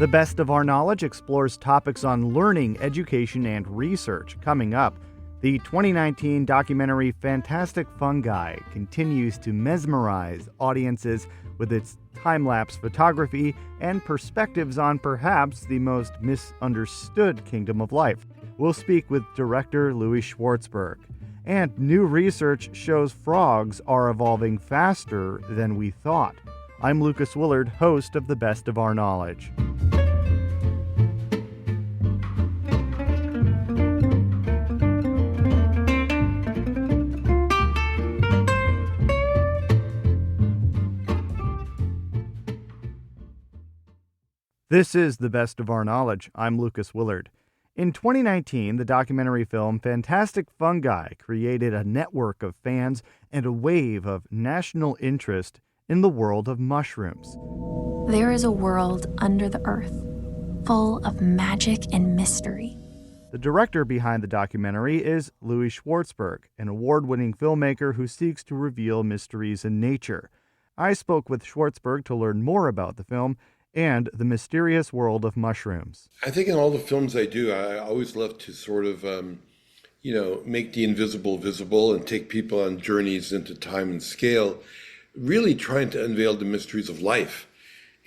The Best of Our Knowledge explores topics on learning, education, and research. Coming up, the 2019 documentary Fantastic Fungi continues to mesmerize audiences with its time-lapse photography and perspectives on perhaps the most misunderstood kingdom of life. We'll speak with director Louie Schwartzberg. And new research shows frogs are evolving faster than we thought. I'm Lucas Willard, host of The Best of Our Knowledge. This is The Best of Our Knowledge. I'm Lucas Willard. In 2019, the documentary film Fantastic Fungi created a network of fans and a wave of national interest in the world of mushrooms. There is a world under the earth, full of magic and mystery. The director behind the documentary is Louie Schwartzberg, an award-winning filmmaker who seeks to reveal mysteries in nature. I spoke with Schwartzberg to learn more about the film and the mysterious world of mushrooms. I think in all the films I do, I always love to sort of, make the invisible visible and take people on journeys into time and scale, really trying to unveil the mysteries of life.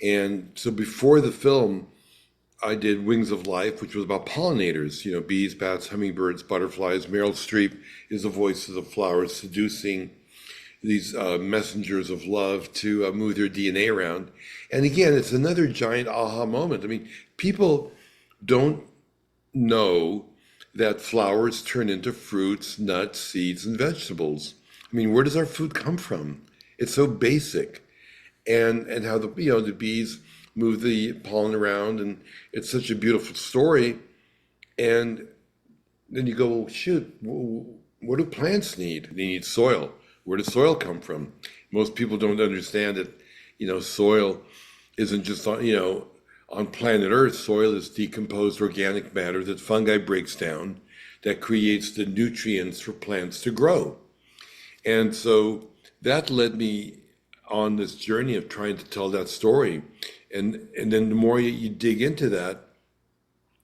And so before the film, I did Wings of Life, which was about pollinators, bees, bats, hummingbirds, butterflies. Meryl Streep is the voice of the flowers seducing these messengers of love to move their DNA around. And again, it's another giant aha moment. I mean, people don't know that flowers turn into fruits, nuts, seeds, and vegetables. I mean, where does our food come from? It's so basic. And how the bees move the pollen around, and it's such a beautiful story. And then you go, well, shoot, what do plants need? They need soil. Where does soil come from? Most people don't understand that, soil isn't just on planet Earth. Soil is decomposed organic matter that fungi breaks down that creates the nutrients for plants to grow. And so that led me on this journey of trying to tell that story. And then the more you dig into that,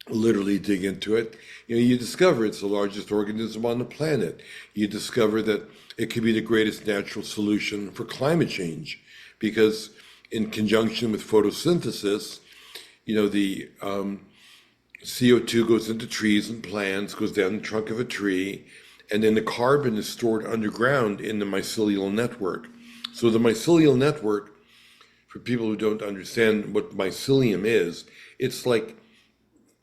literally dig into it, you discover it's the largest organism on the planet. You discover that it could be the greatest natural solution for climate change, because in conjunction with photosynthesis, the CO2 goes into trees and plants, goes down the trunk of a tree, and then the carbon is stored underground in the mycelial network. So the mycelial network, for people who don't understand what mycelium is, it's like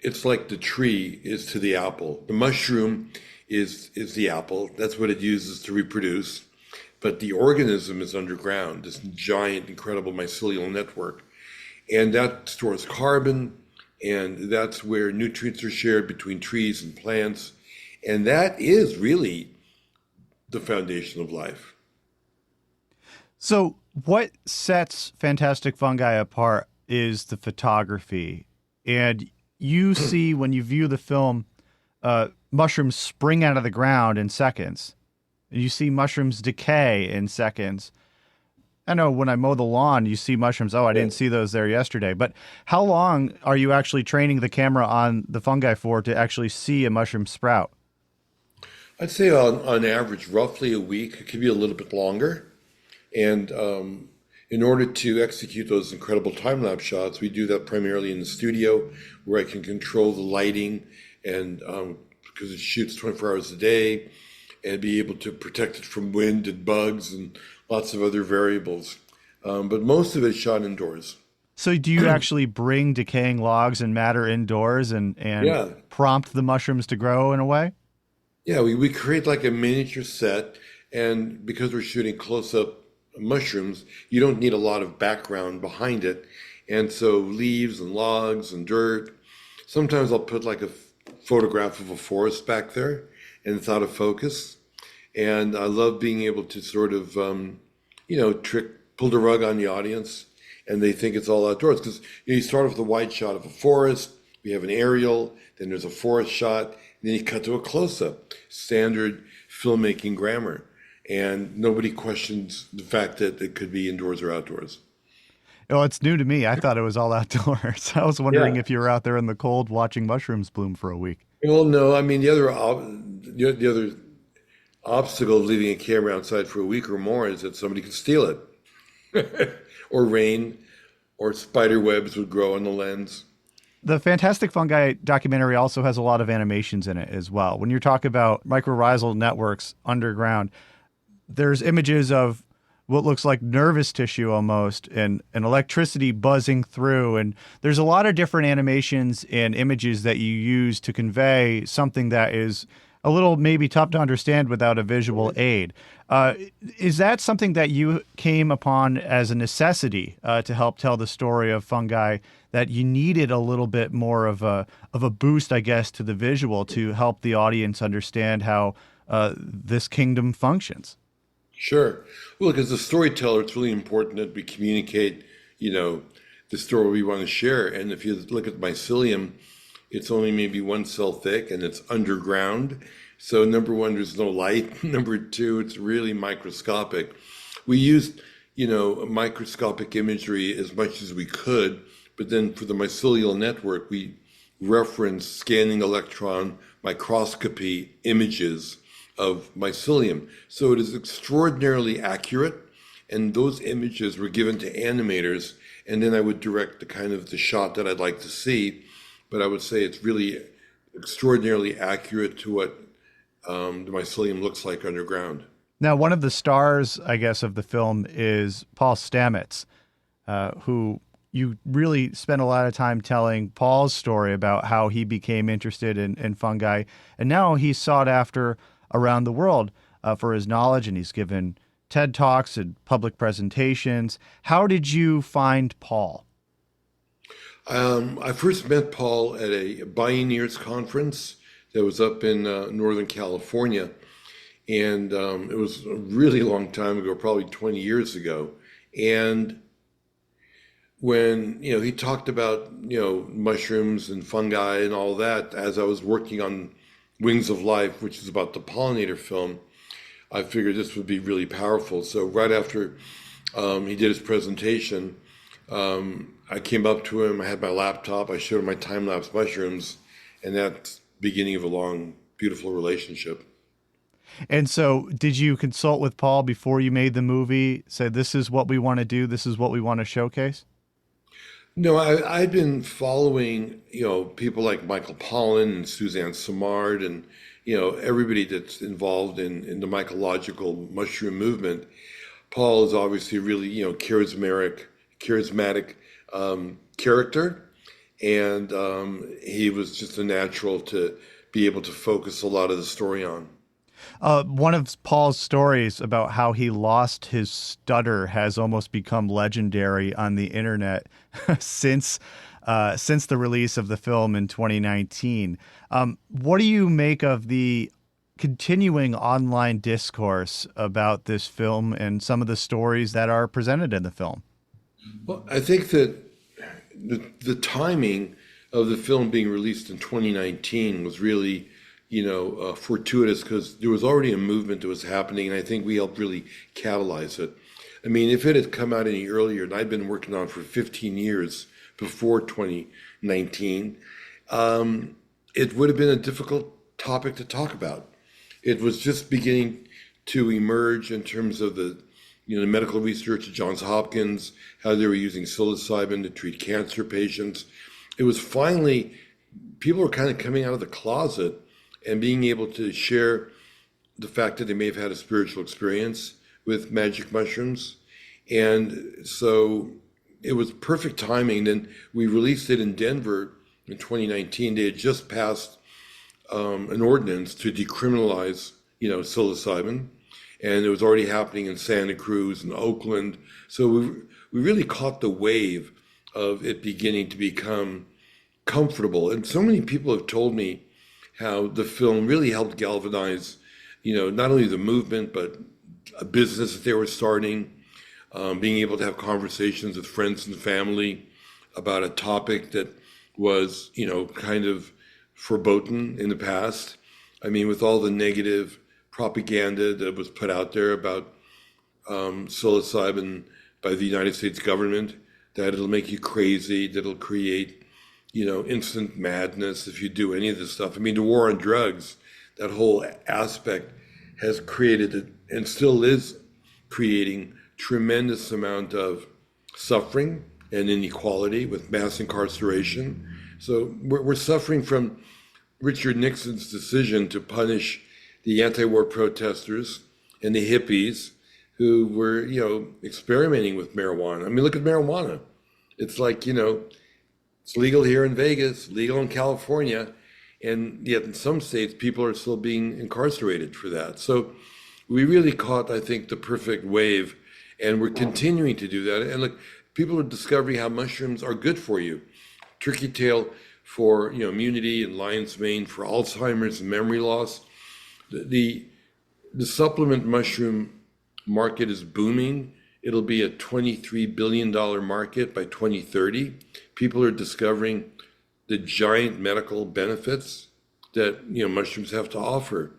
the tree is to the apple. The mushroom is the apple. That's what it uses to reproduce. But the organism is underground, this giant, incredible mycelial network. And that stores carbon, and that's where nutrients are shared between trees and plants. And that is really the foundation of life. So what sets Fantastic Fungi apart is the photography. And you see, when you view the film, mushrooms spring out of the ground in seconds. And you see mushrooms decay in seconds. I know when I mow the lawn, you see mushrooms. Oh, I didn't see those there yesterday. But how long are you actually training the camera on the fungi for to actually see a mushroom sprout? I'd say on average, roughly a week. It could be a little bit longer. And in order to execute those incredible time-lapse shots, we do that primarily in the studio, where I can control the lighting, and because it shoots 24 hours a day, and be able to protect it from wind and bugs and lots of other variables. But most of it is shot indoors. So do you actually bring decaying logs and matter indoors and prompt the mushrooms to grow in a way? Yeah, we create like a miniature set, and because we're shooting close-up mushrooms, you don't need a lot of background behind it. And so leaves and logs and dirt. Sometimes I'll put like a photograph of a forest back there, and it's out of focus. And I love being able to sort of, pull the rug on the audience, and they think it's all outdoors. Because you start off with a wide shot of a forest, we have an aerial, then there's a forest shot, and then you cut to a close-up. Standard filmmaking grammar. And nobody questions the fact that it could be indoors or outdoors. Oh, it's new to me. I thought it was all outdoors. I was wondering Yeah. if you were out there in the cold watching mushrooms bloom for a week. Well, no, I mean the other obstacle of leaving a camera outside for a week or more is that somebody could steal it, or rain, or spider webs would grow on the lens. The Fantastic Fungi documentary also has a lot of animations in it as well. When you talk about mycorrhizal networks underground, there's images of what looks like nervous tissue almost and electricity buzzing through. And there's a lot of different animations and images that you use to convey something that is a little maybe tough to understand without a visual aid. Is that something that you came upon as a necessity to help tell the story of fungi, that you needed a little bit more of a boost, I guess, to the visual to help the audience understand how this kingdom functions? Sure. Well, look, as a storyteller, it's really important that we communicate, the story we want to share. And if you look at mycelium, it's only maybe one cell thick and it's underground. So number one, there's no light. Number two, it's really microscopic. We used, microscopic imagery as much as we could, but then for the mycelial network, we referenced scanning electron microscopy images of mycelium. So it is extraordinarily accurate, and those images were given to animators, and then I would direct the shot that I'd like to see. But I would say it's really extraordinarily accurate to what the mycelium looks like underground. Now, one of the stars, I guess, of the film is Paul Stamets, who you really spent a lot of time telling Paul's story about how he became interested in fungi. And now he's sought after around the world for his knowledge, and he's given TED Talks and public presentations. How did you find Paul? I first met Paul at a Bioneers conference that was up in Northern California. And it was a really long time ago, probably 20 years ago. And when, he talked about, mushrooms and fungi and all that, as I was working on Wings of Life, which is about the pollinator film, I figured this would be really powerful. So right after he did his presentation, I came up to him, I had my laptop, I showed him my time-lapse mushrooms, and that's the beginning of a long, beautiful relationship. And so did you consult with Paul before you made the movie, say, this is what we want to do, this is what we want to showcase? No, I'd been following, people like Michael Pollan and Suzanne Simard and, everybody that's involved in the mycological mushroom movement. Paul is obviously really, charismatic character. And he was just a natural to be able to focus a lot of the story on. One of Paul's stories about how he lost his stutter has almost become legendary on the internet since the release of the film in 2019. What do you make of the continuing online discourse about this film and some of the stories that are presented in the film? Well, I think that the timing of the film being released in 2019 was really fortuitous, because there was already a movement that was happening, and I think we helped really catalyze it. I mean, if it had come out any earlier, and I'd been working on it for 15 years before 2019, it would have been a difficult topic to talk about. It was just beginning to emerge in terms of the medical research at Johns Hopkins, how they were using psilocybin to treat cancer patients. It was finally, people were kind of coming out of the closet and being able to share the fact that they may have had a spiritual experience with magic mushrooms. And so it was perfect timing. Then we released it in Denver in 2019. They had just passed an ordinance to decriminalize, psilocybin. And it was already happening in Santa Cruz and Oakland. So we really caught the wave of it beginning to become comfortable. And so many people have told me how the film really helped galvanize, not only the movement, but a business that they were starting, being able to have conversations with friends and family about a topic that was, kind of verboten in the past. I mean, with all the negative propaganda that was put out there about psilocybin by the United States government, that it'll make you crazy, that it'll create, instant madness if you do any of this stuff. I mean, the war on drugs, that whole aspect has created and still is creating tremendous amount of suffering and inequality with mass incarceration. So we're suffering from Richard Nixon's decision to punish the anti-war protesters and the hippies who were, experimenting with marijuana. I mean, look at marijuana. It's like, it's legal here in Vegas, legal in California, and yet in some states, people are still being incarcerated for that. So we really caught, I think, the perfect wave, and we're continuing to do that. And look, people are discovering how mushrooms are good for you. Turkey tail for, immunity, and lion's mane for Alzheimer's and memory loss. The supplement mushroom market is booming. It'll be a $23 billion market by 2030. People are discovering the giant medical benefits that mushrooms have to offer.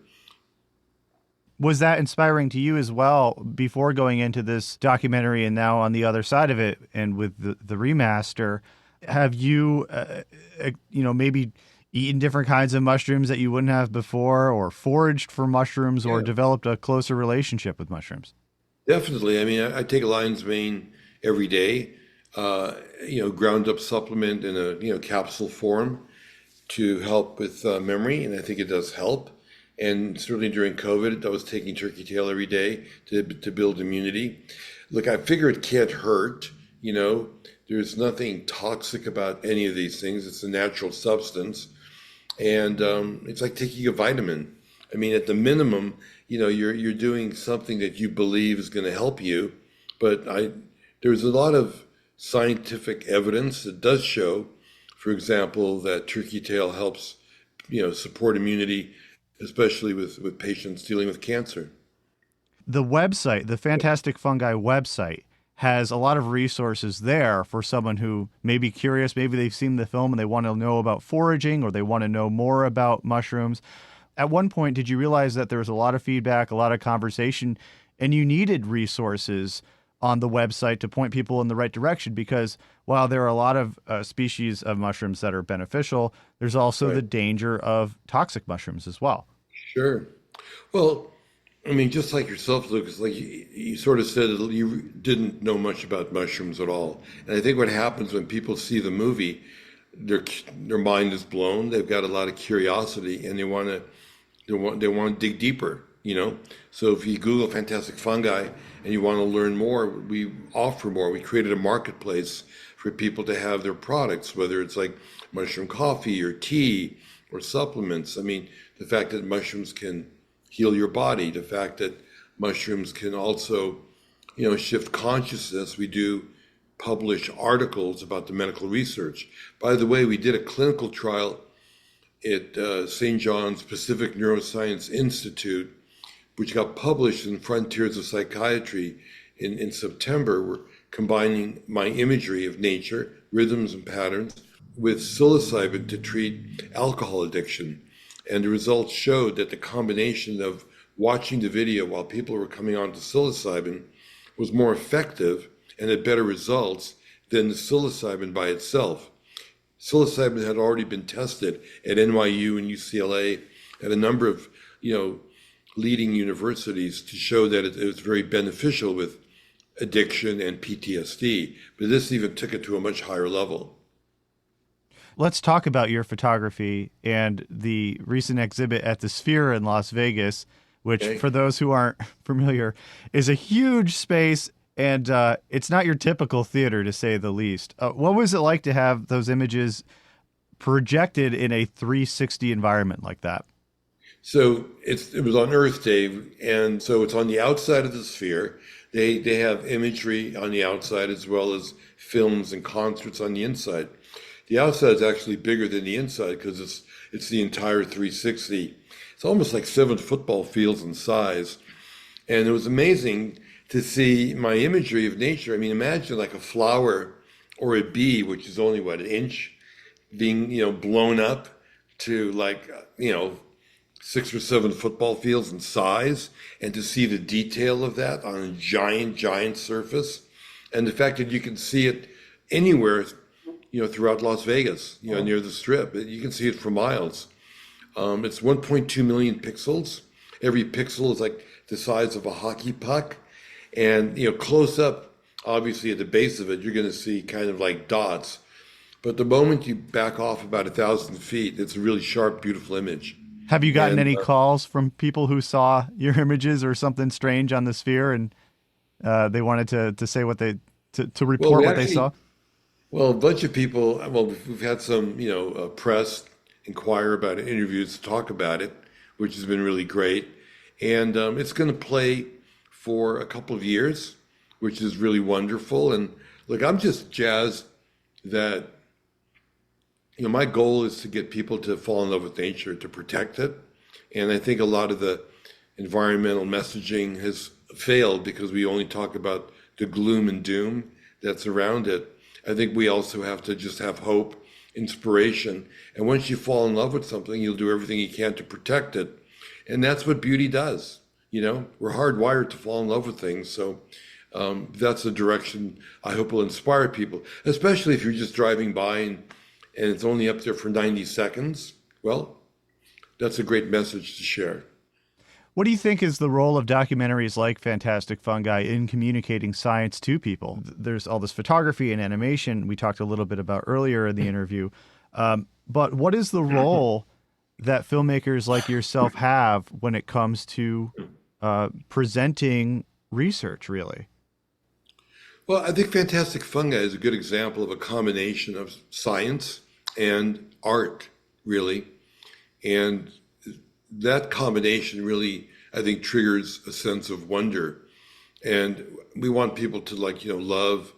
Was that inspiring to you as well before going into this documentary and now on the other side of it and with the remaster? Have you, maybe eaten different kinds of mushrooms that you wouldn't have before, or foraged for mushrooms, or developed a closer relationship with mushrooms? Definitely. I mean, I take a lion's mane every day, ground up supplement in a capsule form to help with memory, and I think it does help. And certainly during COVID, I was taking turkey tail every day to build immunity. Look, I figure it can't hurt. There's nothing toxic about any of these things. It's a natural substance. And it's like taking a vitamin. I mean, at the minimum, you're doing something that you believe is going to help you. But there's a lot of scientific evidence that does show, for example, that turkey tail helps, support immunity, especially with patients dealing with cancer. The website, the Fantastic Fungi website, has a lot of resources there for someone who may be curious. Maybe they've seen the film and they want to know about foraging, or they want to know more about mushrooms. At one point, did you realize that there was a lot of feedback, a lot of conversation, and you needed resources on the website to point people in the right direction? Because while there are a lot of species of mushrooms that are beneficial, there's also the danger of toxic mushrooms as well. Sure. Well, I mean, just like yourself, Lucas, like you sort of said that you didn't know much about mushrooms at all. And I think what happens when people see the movie, their mind is blown. They've got a lot of curiosity, and they want to dig deeper. So if you Google Fantastic Fungi and you want to learn more, we offer more. We created a marketplace for people to have their products, whether it's like mushroom coffee or tea or supplements. I mean, the fact that mushrooms can heal your body, the fact that mushrooms can also, shift consciousness. We do publish articles about the medical research. By the way, we did a clinical trial at St. John's Pacific Neuroscience Institute, which got published in Frontiers of Psychiatry in September. We're combining my imagery of nature, rhythms and patterns, with psilocybin to treat alcohol addiction. And the results showed that the combination of watching the video while people were coming on to psilocybin was more effective and had better results than the psilocybin by itself. Psilocybin had already been tested at NYU and UCLA at a number of, leading universities to show that it was very beneficial with addiction and PTSD. But this even took it to a much higher level. Let's talk about your photography and the recent exhibit at the Sphere in Las Vegas, which, for those who aren't familiar, is a huge space, and it's not your typical theater, to say the least. What was it like to have those images projected in a 360 environment like that? So it was on Earth Day, and so it's on the outside of the Sphere. They have imagery on the outside as well as films and concerts on the inside. The outside is actually bigger than the inside because it's the entire 360. It's almost like 7 football fields in size. And it was amazing to see my imagery of nature. I mean, imagine like a flower or a bee, which is only, an inch, being, blown up to 6 or 7 football fields in size, and to see the detail of that on a giant, giant surface. And the fact that you can see it anywhere, throughout Las Vegas, near the Strip. You can see it for miles. It's 1.2 million pixels. Every pixel is like the size of a hockey puck. And, close up, obviously at the base of it, you're going to see kind of like dots. But the moment you back off about 1,000 feet, it's a really sharp, beautiful image. Have you gotten And any calls from people who saw your images or something strange on the sphere, and they wanted to say to report what they saw? Well, a bunch of people, well, we've had some, press inquire about it, interviews to talk about it, which has been really great. And it's going to play for a couple of years, which is really wonderful. And look, I'm just jazzed that, my goal is to get people to fall in love with nature, to protect it. And I think a lot of the environmental messaging has failed because we only talk about the gloom and doom that's around it. I think we also have to just have hope, inspiration. And once you fall in love with something, you'll do everything you can to protect it. And that's what beauty does. We're hardwired to fall in love with things. So that's the direction I hope will inspire people, especially if you're just driving by and it's only up there for 90 seconds. Well, that's a great message to share. What do you think is the role of documentaries like Fantastic Fungi in communicating science to people? There's all this photography and animation we talked a little bit about earlier in the interview. But what is the role that filmmakers like yourself have when it comes to presenting research, really? Well, I think Fantastic Fungi is a good example of a combination of science and art, really. And that combination really, I think, triggers a sense of wonder. And we want people to love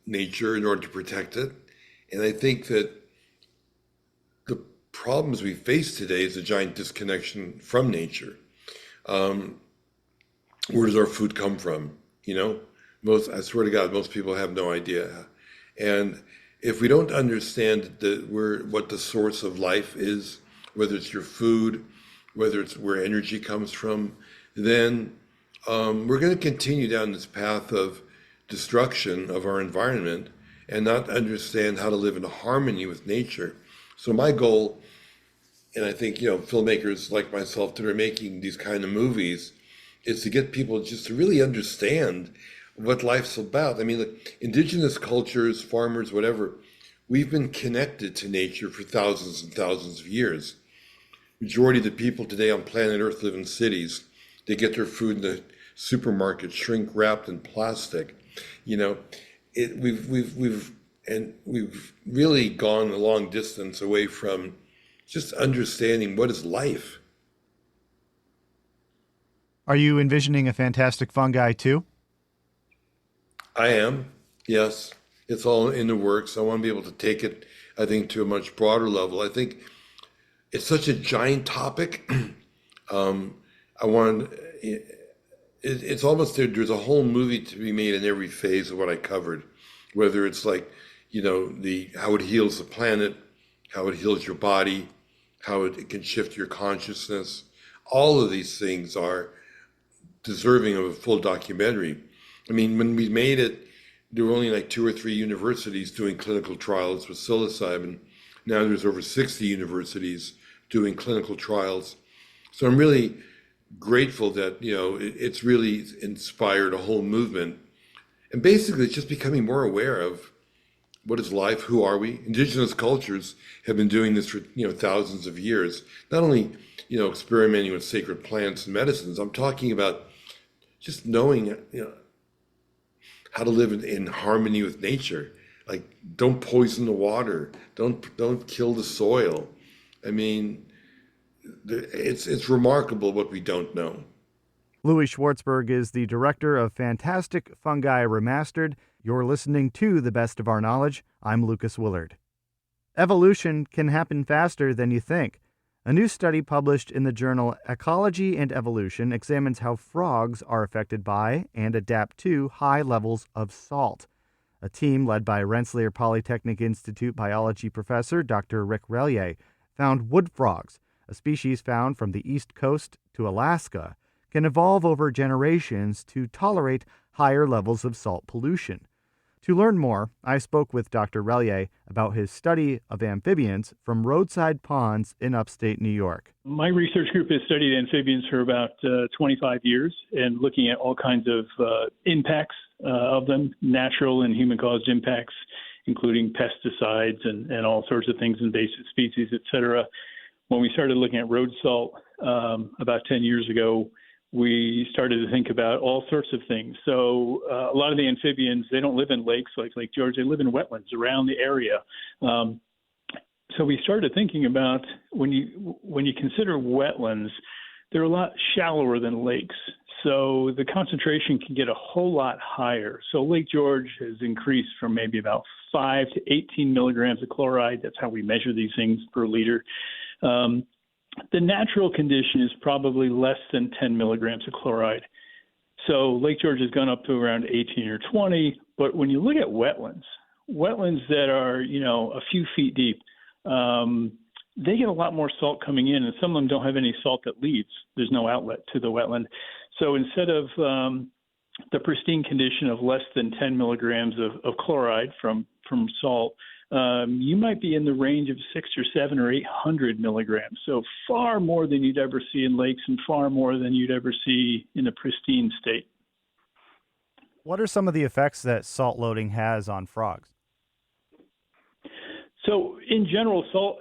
nature in order to protect it. And I think that the problems we face today is a giant disconnection from nature. Where does our food come from? I swear to God, most people have no idea. And if we don't understand what the source of life is, whether it's your food, whether it's where energy comes from, then we're going to continue down this path of destruction of our environment and not understand how to live in harmony with nature. So my goal, and I think, filmmakers like myself that are making these kind of movies, is to get people just to really understand what life's about. I mean, look, indigenous cultures, farmers, whatever, we've been connected to nature for thousands and thousands of years. Majority of the people today on planet Earth live in cities. They get their food in the supermarket, shrink wrapped in plastic. We've really gone a long distance away from just understanding what is life. Are you envisioning a Fantastic Fungi too? I am, yes. It's all in the works. I want to be able to take it, I think, to a much broader level. I think it's such a giant topic. It's almost there's a whole movie to be made in every phase of what I covered, whether it's how it heals the planet, how it heals your body, how it can shift your consciousness. All of these things are deserving of a full documentary. I mean, when we made it, there were only 2 or 3 universities doing clinical trials with psilocybin. Now there's over 60 universities doing clinical trials. So I'm really grateful that, it's really inspired a whole movement. And basically, it's just becoming more aware of what is life, who are we? Indigenous cultures have been doing this for, thousands of years. Not only, experimenting with sacred plants and medicines, I'm talking about just knowing, how to live in harmony with nature. Don't poison the water. Don't kill the soil. I mean, it's remarkable what we don't know. Louie Schwartzberg is the director of Fantastic Fungi Remastered. You're listening to The Best of Our Knowledge. I'm Lucas Willard. Evolution can happen faster than you think. A new study published in the journal Ecology and Evolution examines how frogs are affected by and adapt to high levels of salt. A team led by Rensselaer Polytechnic Institute biology professor Dr. Rick Relier found wood frogs, a species found from the East Coast to Alaska, can evolve over generations to tolerate higher levels of salt pollution. To learn more, I spoke with Dr. Relier about his study of amphibians from roadside ponds in upstate New York. My research group has studied amphibians for about 25 years and looking at all kinds of impacts of them, natural and human-caused impacts, including pesticides and all sorts of things, invasive species, et cetera. When we started looking at road salt about 10 years ago, we started to think about all sorts of things. So a lot of the amphibians, they don't live in lakes like Lake George. They live in wetlands around the area. So we started thinking about when you consider wetlands, they're a lot shallower than lakes. So the concentration can get a whole lot higher. So Lake George has increased from maybe about 5 to 18 milligrams of chloride. That's how we measure these things per liter. The natural condition is probably less than 10 milligrams of chloride. So Lake George has gone up to around 18 or 20. But when you look at wetlands that are, a few feet deep, they get a lot more salt coming in, and some of them don't have any salt that leaves. There's no outlet to the wetland. So instead of the pristine condition of less than 10 milligrams of chloride from salt, you might be in the range of 6 or 7 or 800 milligrams. So far more than you'd ever see in lakes and far more than you'd ever see in a pristine state. What are some of the effects that salt loading has on frogs? So in general, salt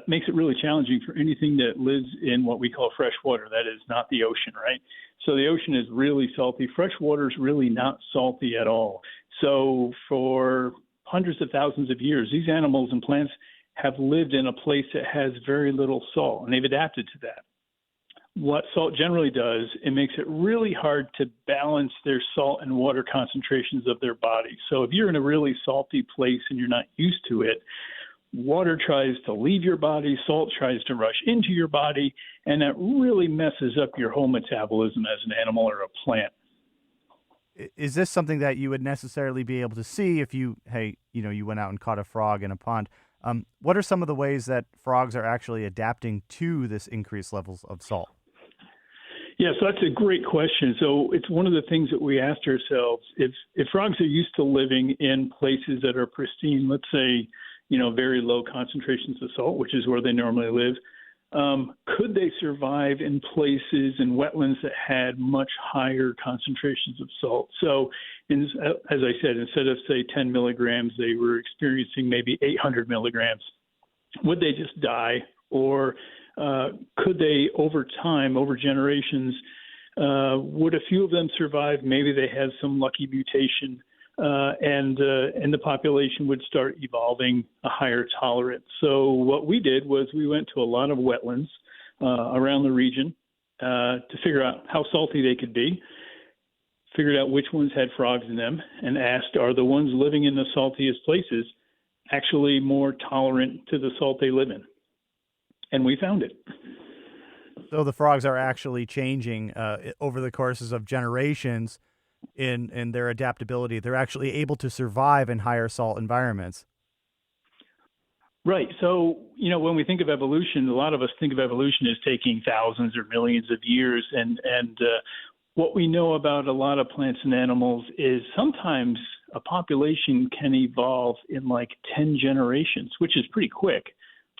makes it really challenging for anything that lives in what we call fresh water. That is not the ocean, right? So the ocean is really salty. Fresh water is really not salty at all. So for hundreds of thousands of years, these animals and plants have lived in a place that has very little salt, and they've adapted to that. What salt generally does, it makes it really hard to balance their salt and water concentrations of their body. So if you're in a really salty place and you're not used to it, water tries to leave your body, salt tries to rush into your body, and that really messes up your whole metabolism as an animal or a plant. Is this something that you would necessarily be able to see if you went out and caught a frog in a pond? What are some of the ways that frogs are actually adapting to this increased levels of salt? Yeah, so that's a great question. So it's one of the things that we asked ourselves. If frogs are used to living in places that are pristine, let's say, very low concentrations of salt, which is where they normally live, could they survive in places and wetlands that had much higher concentrations of salt? So, as I said, instead of, say, 10 milligrams, they were experiencing maybe 800 milligrams. Would they just die? Or could they, over time, over generations, would a few of them survive? Maybe they had some lucky mutation, and the population would start evolving a higher tolerance. So what we did was we went to a lot of wetlands around the region to figure out how salty they could be, figured out which ones had frogs in them, and asked, are the ones living in the saltiest places actually more tolerant to the salt they live in? And we found it. So the frogs are actually changing over the courses of generations in their adaptability. They're actually able to survive in higher salt environments. Right. So, when we think of evolution, a lot of us think of evolution as taking thousands or millions of years. And what we know about a lot of plants and animals is sometimes a population can evolve in like 10 generations, which is pretty quick.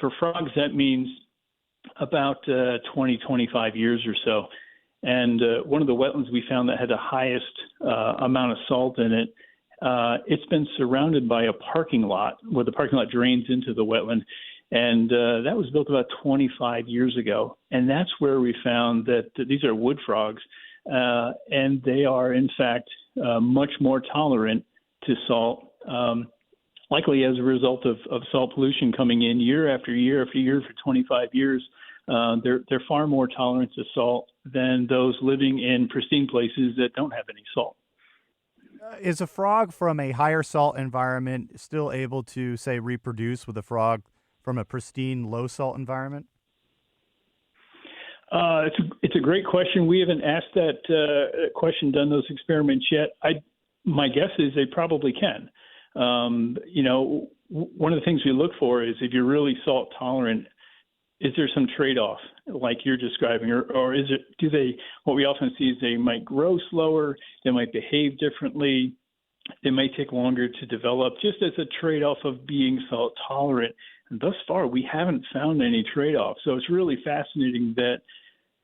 For frogs, that means about 20, 25 years or so. And one of the wetlands we found that had the highest amount of salt in it, it's been surrounded by a parking lot where the parking lot drains into the wetland. And that was built about 25 years ago. And that's where we found that these are wood frogs, and they are, in fact, much more tolerant to salt. Likely as a result of salt pollution coming in year after year after year for 25 years, they're far more tolerant to salt than those living in pristine places that don't have any salt. Is a frog from a higher salt environment still able to, say, reproduce with a frog from a pristine low salt environment? It's a great question. We haven't asked that question, done those experiments yet. My guess is they probably can. One of the things we look for is if you're really salt tolerant, is there some trade-off like you're describing, or is it, what we often see is they might grow slower, they might behave differently. They may take longer to develop, just as a trade-off of being salt tolerant. And thus far, we haven't found any trade-off. So it's really fascinating that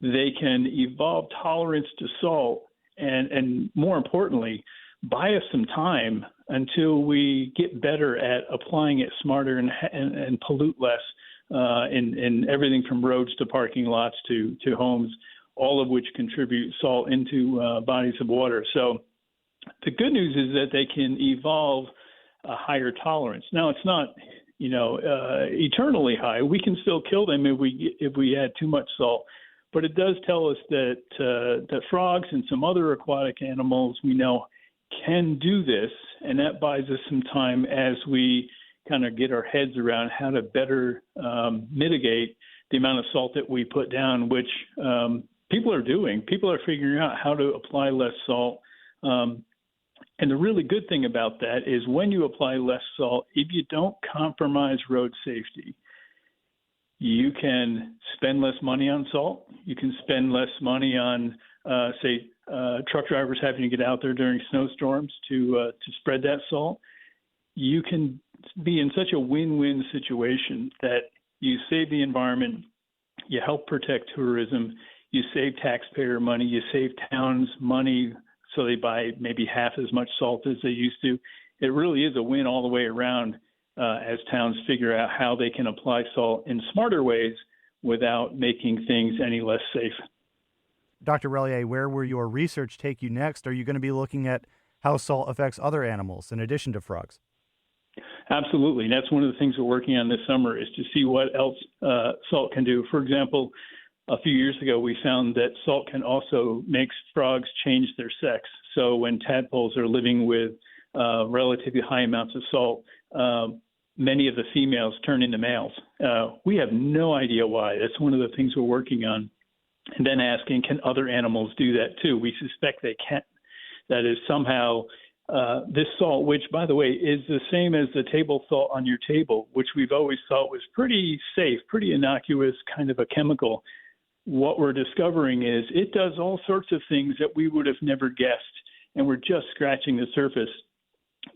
they can evolve tolerance to salt and more importantly, buy us some time until we get better at applying it smarter and pollute less in everything from roads to parking lots to homes, all of which contribute salt into bodies of water. So the good news is that they can evolve a higher tolerance. Now, it's not, eternally high. We can still kill them if we add too much salt. But it does tell us that frogs and some other aquatic animals we know can do this, and that buys us some time as we kind of get our heads around how to better mitigate the amount of salt that we put down, which people are doing. People are figuring out how to apply less salt. And the really good thing about that is when you apply less salt, if you don't compromise road safety, you can spend less money on salt. You can spend less money on, truck drivers having to get out there during snowstorms to spread that salt. You can be in such a win-win situation that you save the environment, you help protect tourism, you save taxpayer money, you save towns money so they buy maybe half as much salt as they used to. It really is a win all the way around as towns figure out how they can apply salt in smarter ways without making things any less safe. Dr. Relier, where will your research take you next? Are you going to be looking at how salt affects other animals in addition to frogs? Absolutely. And that's one of the things we're working on this summer is to see what else salt can do. For example, a few years ago, we found that salt can also make frogs change their sex. So when tadpoles are living with relatively high amounts of salt, many of the females turn into males. We have no idea why. That's one of the things we're working on. And then asking, can other animals do that too? We suspect they can. That is somehow this salt, which, by the way, is the same as the table salt on your table, which we've always thought was pretty safe, pretty innocuous kind of a chemical. What we're discovering is it does all sorts of things that we would have never guessed, and we're just scratching the surface,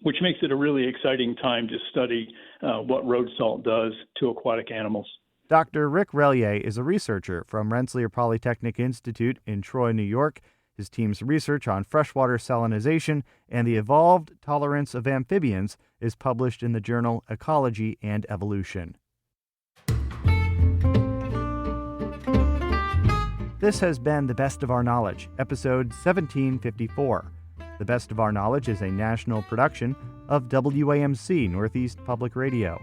which makes it a really exciting time to study what road salt does to aquatic animals. Dr. Rick Relier is a researcher from Rensselaer Polytechnic Institute in Troy, New York. His team's research on freshwater salinization and the evolved tolerance of amphibians is published in the journal Ecology and Evolution. This has been The Best of Our Knowledge, episode 1754. The Best of Our Knowledge is a national production of WAMC Northeast Public Radio.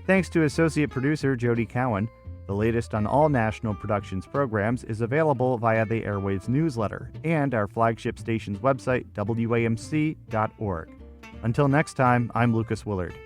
Thanks to associate producer Jody Cowan. The latest on all National Productions programs is available via the Airwaves newsletter and our flagship station's website, WAMC.org. Until next time, I'm Lucas Willard.